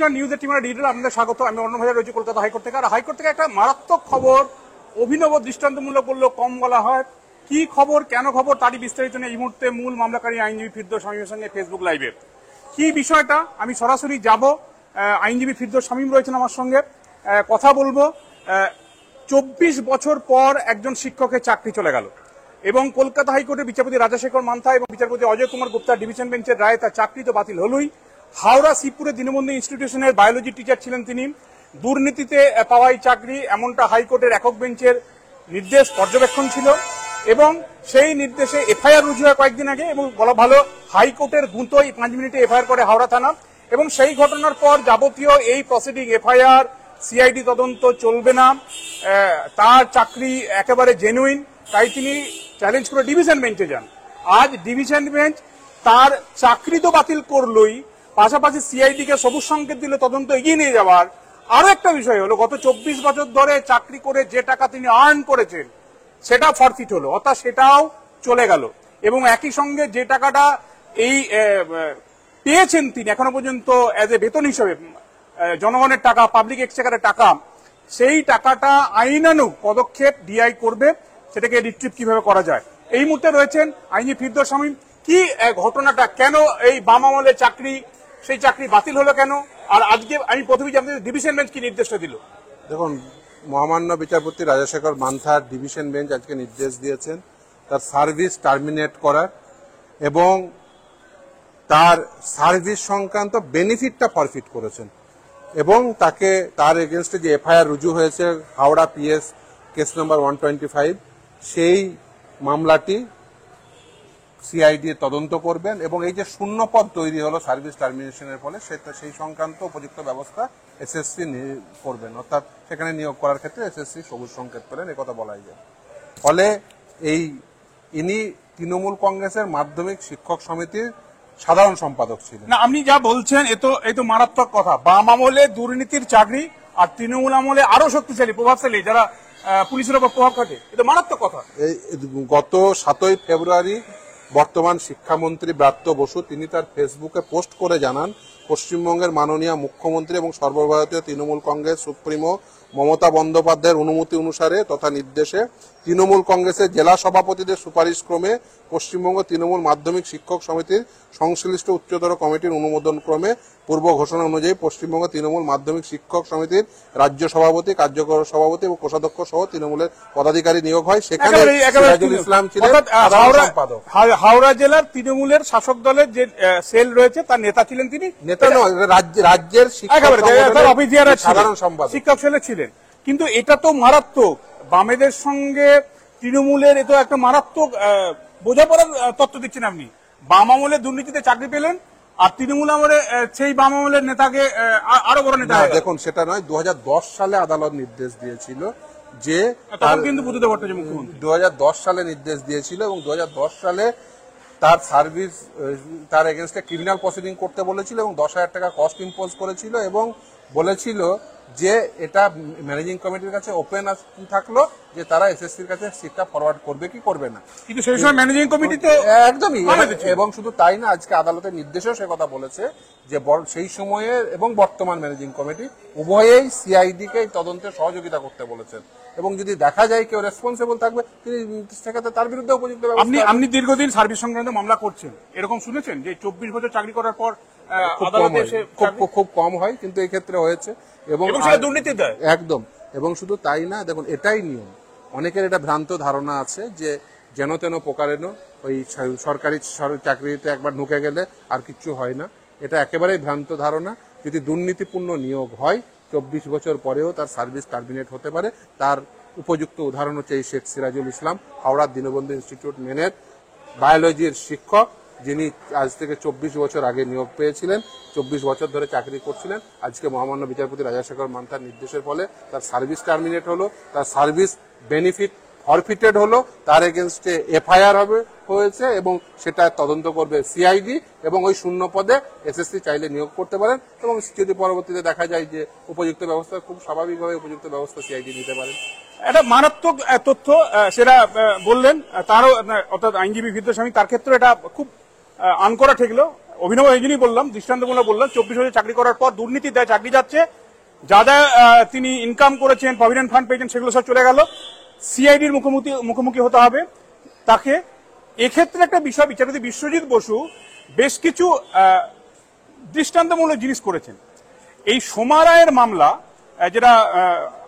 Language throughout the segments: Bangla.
নমস্কার, নিউজ 18 ডিজিটাল আপনাদের স্বাগত। আমি অর্ণব ভাইয়া রয়েছি কলকাতা হাইকোর্ট থেকে। আর হাইকোর্ট থেকে একটা মারাত্মক খবর, অভিনব দৃষ্টান্তমূলক বললেও কম বলা হয়। কি খবর, কেন খবর, তারই বিস্তারিত নিয়ে এই মুহূর্তে মূল মামলাকারী আইনজীবী ফিরদৌস শামীমের সঙ্গে ফেসবুক লাইভে। কি বিষয়টা আমি সরাসরি যাব, আইনজীবী ফিরদৌস শামীম রয়েছেন আমার সঙ্গে, কথা বলবো। 24 বছর পর একজন শিক্ষকের চাকরি চলে গেল এবং কলকাতা হাইকোর্টের বিচারপতি রাজাশেখর মান্থা এবং বিচারপতি অজয় কুমার গুপ্তা ডিভিশন বেঞ্চের রায়ে তার চাকরি তো বাতিল হলোই। হাওড়া শিবপুরে দীনবন্ধু ইনস্টিটিউশনের বায়োলজি টিচার ছিলেন তিনি। দুর্নীতিতে পাওয়াই চাকরি, এমনটা হাইকোর্টের একক বেঞ্চের নির্দেশ, পর্যবেক্ষণ ছিল এবং সেই নির্দেশে এফআইআর রুজু হয় কয়েকদিন আগে। এবং বলা ভালো, হাইকোর্টের গুঁতোয় 5 মিনিটে এফআইআর করে হাওড়া থানা। এবং সেই ঘটনার পর যাবতীয় এই প্রসিডিং, এফআইআর, সিআইডি তদন্ত চলবে না, তার চাকরি একেবারে জেনুইন, তাই তিনি চ্যালেঞ্জ করে ডিভিশন বেঞ্চে যান। আজ ডিভিশন বেঞ্চ তার চাকরি তো বাতিল করলই, পাশাপাশি সিআইডি কে সবুজ সংকেত দিল তদন্ত এগিয়ে নিয়ে যাওয়ার। আরো একটা বিষয় হলো, গত 24 বছর ধরে চাকরি করে যে টাকা তিনি আর্ন করেছেন সেটা ফরফিট হলো, অর্থাৎ সেটাও চলে গেল। এবং একই সঙ্গে যে টাকাটা এই পেয়েছেন তিনি এখনো পর্যন্ত এজ এ বেতন হিসেবে, জনগণের টাকা, পাবলিক এক্সচেকারের টাকা, সেই টাকাটা আইনানুগ পদক্ষেপ ডিআই করবে, সেটাকে রিট্রিভ কিভাবে করা যায়। এই মুহূর্তে রয়েছেন আইনজীবী ফিরদৌস শামীম। কি ঘটনাটা, কেন এই বাম আমলের চাকরি, সেই চাকরি বাতিল হলো কেন, আর আজকে আমি প্রথমে জানতে ডিভিশন বেঞ্চ কি নির্দেশটা দিল? দেখুন, মহামান্য বিচারপতি রাজাশেখর মান্থার ডিভিশন বেঞ্চ আজকে নির্দেশ দিয়েছেন তার সার্ভিস টার্মিনেট করার এবং তার সার্ভিস সংক্রান্ত বেনিফিটটা ফরফিট করেছেন এবং তাকে তার এগেনস্টে যে এফআইআর রুজু হয়েছে হাওড়া পিএস কেস নম্বর 125, সেই মামলাটি সিআইডি তদন্ত করবেন এবং এই যে শূন্য পদ তৈরি হলো সার্ভিস টার্মিনেশনের ফলে সেই সংক্রান্ত উপযুক্ত ব্যবস্থা এসএসসি করবেন, অর্থাৎ সেখানে নিয়োগ করার ক্ষেত্রে এসএসসি সবুজ সংকেত পেলেন, একথা বলাই যায়। ফলে ইনি তৃণমূল কংগ্রেসের মাধ্যমিক শিক্ষক সমিতির সাধারণ সম্পাদক ছিলেন। না, আপনি যা বলছেন এ তো মারাত্মক কথা। বাম আমলে দুর্নীতির চাকরি আর তৃণমূল আমলে আরো শক্তিশালী, প্রভাবশালী, যারা পুলিশের উপর প্রভাব খাটে, এটা মারাত্মক কথা। গত 7ই ফেব্রুয়ারি বর্তমান শিক্ষামন্ত্রী ব্রাত্য বসু তিনি তার ফেসবুকে পোস্ট করে জানান, পশ্চিমবঙ্গের মাননীয় মুখ্যমন্ত্রী এবং সর্বভারতীয় তৃণমূল কংগ্রেস সুপ্রিমো মমতা বন্দ্যোপাধ্যায়ের অনুমতি অনুসারে তথা নির্দেশে তৃণমূল কংগ্রেসের জেলা সভাপতিদের সুপারিশ ক্রমে পশ্চিমবঙ্গ তৃণমূল মাধ্যমিক শিক্ষক সমিতির সংশ্লিষ্ট উচ্চতর কমিটির অনুমোদন ক্রমে পূর্ব ঘোষণা অনুযায়ী পশ্চিমবঙ্গ তৃণমূল মাধ্যমিক শিক্ষক সমিতির রাজ্য সভাপতি, কার্যকর সভাপতি এবং কোষাধ্যক্ষ সহ তৃণমূলের পদাধিকারী নিয়োগ হয়। সেখানে সিরাজুল ইসলাম ছিলেন সম্পাদক। হাওড়া জেলার তৃণমূলের শাসক দলের যে সেল রয়েছে তার নেতা ছিলেন তিনি। নেতা নয়, রাজ্যের সাধারণ সম্পাদক, শিক্ষক সেলে ছিলেন। কিন্তু এটা তো মারাত্মক, বামেদের সঙ্গে তৃণমূলের এ তো একটা মারাত্মক বোঝাপড়ার তত্ত্ব দিচ্ছেন আপনি। বাম আমলে দুর্নীতিতে চাকরি পেলেন আর তৃণমূল আমলে সেই বাম আমলের নেতাকে আরো বড় নেতা। দেখুন, সেটা নয়, 2010 সালে আদালত নির্দেশ দিয়েছিল যে, কিন্তু বুদ্ধদেব ভট্টাচার্য মুখ্যমন্ত্রী 2010 সালে নির্দেশ দিয়েছিল এবং 2010 সালে তার সার্ভিস, তার এগেনস্টে ক্রিমিনাল প্রসিডিং করতে বলেছিল এবং 10,000 টাকা কস্ট ইম্পোজ করেছিল এবং বলেছিল যে এটা ম্যানেজিং কমিটির কাছে ওপেন থাকলো যে তারা এসএসসির কাছে সিটটা ফরওয়ার্ড করবে কি করবে না। কিন্তু সেই সময় ম্যানেজিং কমিটি তো একদমই, এবং শুধু তাই না, আজকে আদালতের নির্দেশেও সে কথা বলেছে যে সেই সময়ে এবং বর্তমান ম্যানেজিং কমিটি উভয়েই সিআইডি কে তদন্তে সহযোগিতা করতে বলেছেন এবং যদি দেখা যায় কেউ রেসপন্সিবল থাকবে তিনি সেক্ষেত্রে তার বিরুদ্ধে উপযুক্ত ব্যবস্থা। আপনি দীর্ঘদিন সার্ভিস সংক্রান্ত মামলা করছেন, এরকম শুনেছেন যে 24 বছর চাকরি করার পর খুব কম হয়, কিন্তু এই ক্ষেত্রে হয়েছে এবং দুর্নীতি একদম। এবং শুধু তাই না, দেখুন এটাই নিয়ম। অনেকের এটা ভ্রান্ত ধারণা আছে যে যেন তেন প্রকারেণ ওই সরকারি চাকরিতে একবার ঢুকে গেলে আর কিছু হয় না, এটা একেবারেই ভ্রান্ত ধারণা। যদি দুর্নীতিপূর্ণ নিয়োগ হয় 24 বছর পরেও তার সার্ভিস টার্মিনেট হতে পারে। তার উপযুক্ত উদাহরণ হচ্ছে এই শেখ সিরাজুল ইসলাম, হাওড়ার দীনবন্ধু ইনস্টিটিউট মেনের বায়োলজির শিক্ষক, যিনি আজ থেকে 24 বছর আগে নিয়োগ পেয়েছিলেন, 24 বছর ধরে চাকরি করছিলেন। আজকে মহামান্য বিচারপতি রাজাশেখর মান্থার নির্দেশের ফলে তার সার্ভিস টার্মিনেট হলো, তার সার্ভিস বেনিফিট ফরফিটেড হলো, তার এগেনস্টে এফআইআর হয়েছে এবং সেটা তদন্ত করবে সিআইডি এবং ওই শূন্য পদে এসএসসি চাইলে নিয়োগ করতে পারেন এবং যদি পরবর্তীতে দেখা যায় যে উপযুক্ত ব্যবস্থা, খুব স্বাভাবিকভাবে উপযুক্ত ব্যবস্থা সিআইডি নিতে পারেন। একটা মারাত্মক তথ্য সেটা বললেন, তারও অর্থাৎ আইনজীবী ফিরদৌস শামীম, তার ক্ষেত্রে এটা খুব আনকরা ঠেকলো। অভিনব এই জন্যই বললাম, দৃষ্টান্তমূলক বললাম, 24 বছর চাকরি করার পর দুর্নীতি দেয় চাকরি যাচ্ছে, যা যা তিনি ইনকাম করেছেন, প্রভিডেন্ট ফান্ড পেয়েছেন, সেগুলো সব চলে গেল। সিআইডির মুখোমুখি হতে হবে তাকে। এক্ষেত্রে একটা বিষয়, বিচারপতি বিশ্বজিৎ বসু বেশ কিছু দৃষ্টান্তমূলক জিনিস করেছেন। এই সোমা রায়ের মামলা, যেটা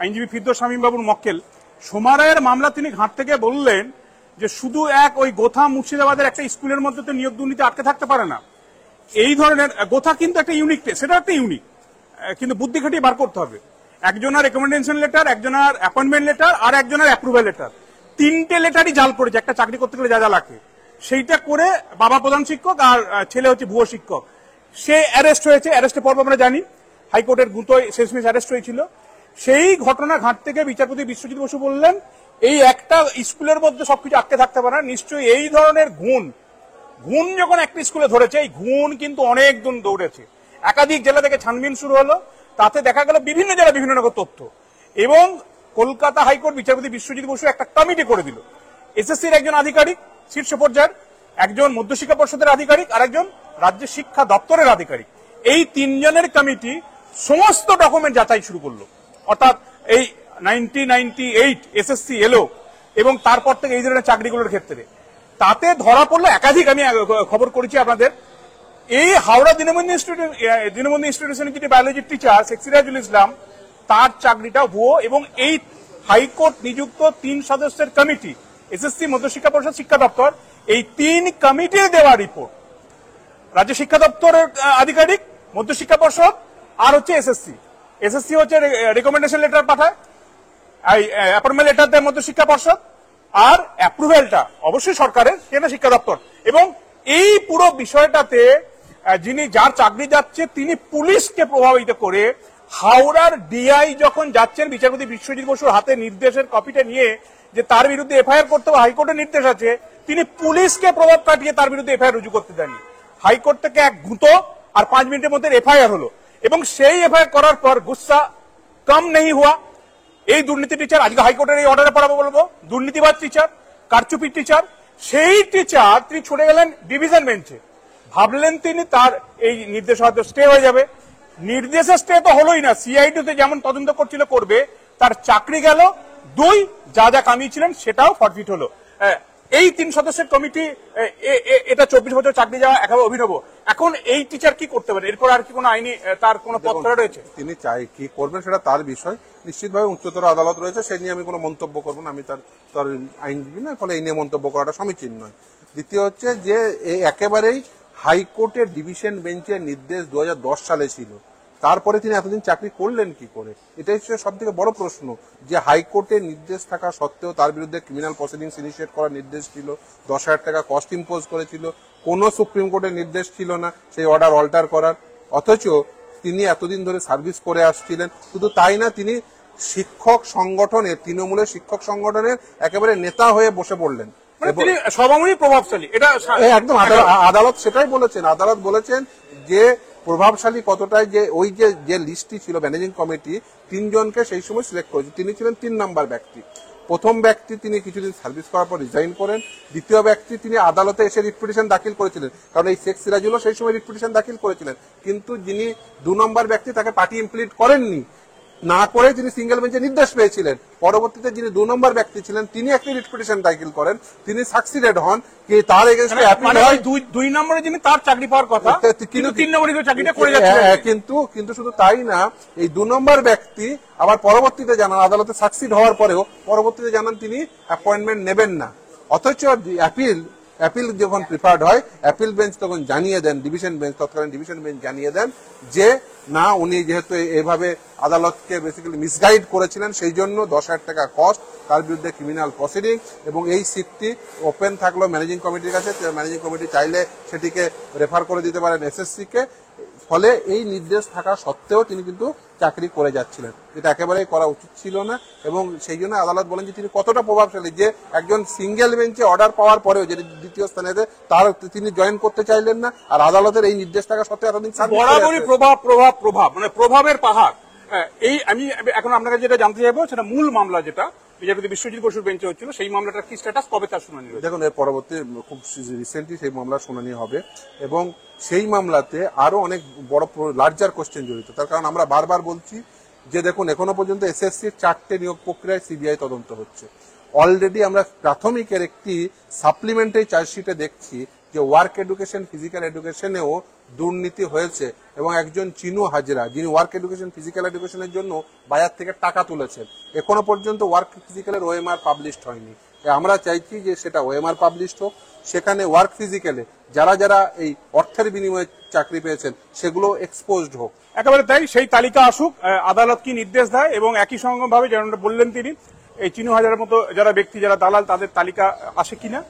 আইনজীবী ফিরদৌস শামীম বাবুর মক্কেল, সোমা রায়ের মামলা তিনি ঘাট থেকে বললেন যে শুধু ওই গোথা মুর্শিদাবাদের একটা স্কুলের মধ্যে তো নিয়োগ দুর্নীতি আটকে থাকতে পারে না। এই ধরনের গোথা কিন্তু একটা ইউনিক, সেটা একটা ইউনিক, কিন্তু বুদ্ধি খাটিয়ে বার করতে হবে। একজনের রেকমেন্ডেশন লেটার, একজনের অ্যাপয়েন্টমেন্ট লেটার, আর একজনের অ্যাপ্রুভাল লেটার, 3টে লেটারই জাল পড়েছে একটা চাকরি করতে গেলে যা যা লাগে। সেইটা করে বাবা প্রধান শিক্ষক আর ছেলে হচ্ছে ভুয়ো শিক্ষক, সে অ্যারেস্ট হয়েছে। অ্যারেস্টের পর্ব আমরা জানি, হাইকোর্টের গুঁতোয় শেষমেশ অ্যারেস্ট হয়েছিল। সেই ঘটনা ঘাট থেকে বিচারপতি বিশ্বজিৎ বসু বললেন এই একটা স্কুলের মধ্যে সবকিছু আটকে থাকতে পারে না, নিশ্চয়ই এই ধরনের ঘুণ যখন একটা স্কুলে ধরেছে, এই ঘুণ কিন্তু অনেক দিন দৌড়েছে। একাধিক জেলা থেকে ছানবিন শুরু হলো, তাতে দেখা গেল বিভিন্ন জেলা বিভিন্ন রকম তথ্য। এবং কলকাতা হাইকোর্ট বিচারপতি বিশ্বজিৎ বসু একটা কমিটি করে দিল। এসএসসির একজন আধিকারিক শীর্ষ পর্যায়ের, একজন মধ্যশিক্ষা পর্ষদের আধিকারিক, আর একজন রাজ্য শিক্ষা দপ্তরের আধিকারিক। এই 3 জনের কমিটি সমস্ত ডকুমেন্ট যাচাই শুরু করলো। অর্থাৎ এই 1998 এসএসসি এলো এবং তারপর থেকে এই ধরনের চাকরিগুলোর ক্ষেত্রে তাতে ধরা পড়লো একাধিক, আমি খবর করেছি আপনাদের, এই হাওড়া দীনবন্ধু ইনস্টিটিউশনের যিনি বায়োলজির টিচার শেখ সিরাজুল ইসলাম, তার চাকরিটা ভুয়ো। এবং এই হাইকোর্ট নিযুক্ত 3 সদস্যের কমিটি, এসএসসি, মধ্যশিক্ষা পর্ষদ, শিক্ষা দপ্তর, এই 3 কমিটির দেওয়া রিপোর্ট, রাজ্য শিক্ষা দপ্তরের আধিকারিক, মধ্যশিক্ষা পর্ষদ, আর হচ্ছে এসএসসি হচ্ছে রেকমেন্ডেশন লেটার পাঠায়, অ্যাপয়েন্টমেন্ট লেটার দেয় মধ্যশিক্ষা পর্ষদ, আর অ্যাপ্রুভেলটা অবশ্যই সরকারের, সেটা শিক্ষা দপ্তর। এবং এই পুরো বিষয়টাতে যার চাকরি যাচ্ছে তিনি পুলিশকে প্রভাবিত করে, হাওড়ার ডিআই যখন যাচ্ছেন বিচারপতি বিশ্বজিৎ বসুর হাতে নির্দেশের কপিটা নিয়ে যে তার বিরুদ্ধে এফআইআর করতে হবে, হাইকোর্টের নির্দেশ আছে, তিনি পুলিশকে প্রভাব খাটিয়ে তার বিরুদ্ধে এফআইআর রুজু করতে দেননি। হাইকোর্ট থেকে এক গুঁতো আর 5 মিনিটের মধ্যে এফআইআর হলো। এবং সেই এফআইআর করার পর গুস্সা কম নেই হুয়া। এই দুর্নীতি টিচার, আজকে হাইকোর্টের এই অর্ডারে পড়াবো বলবো, দুর্নীতিবাদ টিচার, কারচুপি টিচার, সেই টিচার তিনি ছুটে গেলেন ডিভিশন বেঞ্চে। ভাবলেন তিনি তার এই নির্দেশ হয়তো স্টে হয়ে যাবে। নির্দেশের স্টে তো হলোই না, সিআইডিতে যেমন তদন্ত করছিল করবে, তার চাকরি গেল। 2, যা যা কামিয়েছিলেন সেটাও ফরফিট হলো। এই 3 সদস্যের কমিটি, এটা 24 বছর চাকরি যাওয়া একেবারে অভিনব। এখন এই টিচার কি করতে পারে? এরপর আর কি কোনো আইনি তার কোনো পত্র রয়েছে? তিনি কি করবেন সেটা তার বিষয়, নিশ্চিতভাবে উচ্চতর আদালত রয়েছে, সে নিয়ে আমি কোনো মন্তব্য করবো না। আমি তার আইনজীবী না, ফলে এই নিয়ে মন্তব্য করাটা সমীচীন নয়। দ্বিতীয় হচ্ছে যে একেবারেই হাইকোর্টের ডিভিশন বেঞ্চের নির্দেশ 2010 সালে ছিল, তারপরে তিনি এতদিন চাকরি করলেন কি করে? এটাই হচ্ছে সব থেকে বড় প্রশ্ন, যে হাইকোর্টের নির্দেশ থাকা সত্ত্বেও তার বিরুদ্ধে ক্রিমিনাল প্রসিডিংস ইনিশিয়েট করার নির্দেশ ছিল, 10,000 টাকা কস্ট ইম্পোজ করেছিল, কোনো সুপ্রিম কোর্টের নির্দেশ ছিল না সেই অর্ডার অল্টার করার। অথচ তিনি এতদিন ধরে সার্ভিস করে আসছিলেন। শুধু তাই না, তিনি শিক্ষক সংগঠনের, তৃণমূলের শিক্ষক সংগঠনের একেবারে নেতা হয়ে বসে পড়লেন। তিনি সর্বামূলক প্রভাবশালী, এটা একদম আদালত সেটাই বলেছেন। আদালত বলেছেন যে প্রভাবশালী কতটাই, যে ওই যে লিস্টটি ছিল ম্যানেজিং কমিটি 3 জনকে সেই সময় সিলেক্ট করেছে, তিনি ছিলেন 3 নম্বর ব্যক্তি। প্রথম ব্যক্তি তিনি কিছুদিন সার্ভিস করার পর রিজাইন করেন। দ্বিতীয় ব্যক্তি তিনি আদালতে এসে রিট পিটিশন দাখিল করেছিলেন, কারণ এই শেখ সিরাজুলও সেই সময় রিট পিটিশন দাখিল করেছিলেন। কিন্তু যিনি 2 নম্বর ব্যক্তি তাকে পার্টি ইমপ্লিড করেননি, না করে তিনি সিঙ্গেল বেঞ্চে নির্দেশ পেয়েছিলেন। পরবর্তীতে যিনি 2 নম্বর ব্যক্তি ছিলেন তিনি একটি রিট পিটিশন দাখিল করেন, তিনি সাকসিডেড হন, কি তার এগেইনস্টে অ্যাপিল হয়। 2 নম্বরে যিনি তার চাকরি পাওয়ার কথা, কিন্তু 3 নম্বরে চাকরিটা করে যাচ্ছে। কিন্তু শুধু তাই না, এই 2 নম্বর ব্যক্তি আবার পরবর্তীতে জানান, আদালতে সাকসিড হওয়ার পরেও পরবর্তীতে জানান তিনি অ্যাপয়েন্টমেন্ট নেবেন না। অথচ অ্যাপিল যখন প্রিফার্ড হয়, অ্যাপিল বেঞ্চ তখন জানিয়ে দেন, ডিভিশন বেঞ্চ, তৎকালীন ডিভিশন বেঞ্চ জানিয়ে দেন যে না, উনি যেহেতু এভাবে আদালতকে বেসিক্যালি মিসগাইড করেছিলেন, সেই জন্য 10,000 টাকা কস্ট, তার বিরুদ্ধে ক্রিমিনাল প্রসিডিং। এবং এই সিটটি ওপেন থাকলো ম্যানেজিং কমিটির কাছে, ম্যানেজিং কমিটি চাইলে সেটিকে রেফার করে দিতে পারেন এসএসসি কে। ফলে এই নির্দেশ থাকা সত্ত্বেও তিনি কিন্তু চাকরি করে যাচ্ছিলেন, যেটা একেবারেই করা উচিত ছিল না। এবং সেই জন্য আদালত বলেন যে তিনি কতটা প্রভাবশালী, যে একজন সিঙ্গেল বেঞ্চে অর্ডার পাওয়ার পরেও, যেটি দ্বিতীয় স্থানে তার তিনি জয়েন করতে চাইলেন না, আর আদালতের এই নির্দেশ থাকা সত্ত্বেও এতদিন বরাবরই প্রভাব, মানে প্রভাবের পাহাড়। এই আমি এখন আপনাকে যেটা জানতে চাইবো, সেটা মূল মামলা, যেটা বিচারপতি বিশ্বজিৎ বসুর বেঞ্চে হচ্ছিল, সেই মামলাটার কি স্ট্যাটাস, কবে তার শুনানি রয়েছে? দেখুন, এর পরবর্তী খুব রিসেন্টলি সেই মামলার শুনানি হবে এবং সেই মামলাতে আরো অনেক বড় লার্জার কোশ্চেন জড়িত। তার কারণ আমরা বারবার বলছি যে দেখুন, এখনো পর্যন্ত এসএসসির 4টে নিয়োগ প্রক্রিয়ায় সিবিআই তদন্ত হচ্ছে। অলরেডি আমরা প্রাথমিকের একটি সাপ্লিমেন্টারি চার্জশিটে দেখছি যে ওয়ার্ক এডুকেশন, ফিজিক্যাল এডুকেশনেও দুর্নীতি হয়েছে এবং একজন চিনু হাজরা, যিনি ওয়ার্ক এডুকেশন, ফিজিক্যাল এডুকেশনের জন্য বাজার থেকে টাকা তুলেছেন, এখনো পর্যন্ত ওয়ার্ক ফিজিক্যালের ওএমআর পাবলিশড হয়নি। আমরা চাইছি যে সেটা ওএমআর পাবলিশড হোক, সেখানে ওয়ার্ক ফিজিক্যালে যারা যারা এই অর্থের বিনিময়ে চাকরি পেয়েছেন সেগুলো এক্সপোজড হোক। একেবারে তাই, সেই তালিকা আসুক, আদালত কি নির্দেশ দেয়, এবং একই সঙ্গে ভাবে যেমনটা বললেন তিনি, এই চিনু হাজারের মতো যারা ব্যক্তি, যারা দালাল, তাদের তালিকা আসে কিনা,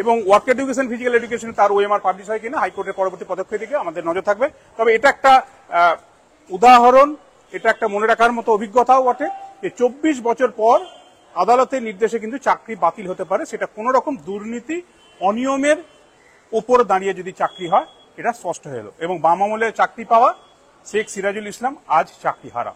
এবং ওয়ার্ক এডুকেশন, ফিজিক্যাল এডুকেশন তার ওএমআর পাবলিশ হয় কিনা, হাইকোর্টের পরবর্তী পদক্ষেপ দিকে আমাদের নজর থাকবে। তবে এটা একটা উদাহরণ, এটা একটা মনে রাখার মতো অভিজ্ঞতাও বটে যে 24 বছর পর আদালতের নির্দেশে কিন্তু চাকরি বাতিল হতে পারে, সেটা কোন রকম দুর্নীতি, অনিয়মের ওপর দাঁড়িয়ে যদি চাকরি হয়, এটা স্পষ্ট হয়ে এলো। এবং বাম আমলে চাকরি পাওয়া শেখ সিরাজুল ইসলাম আজ চাকরি হারা।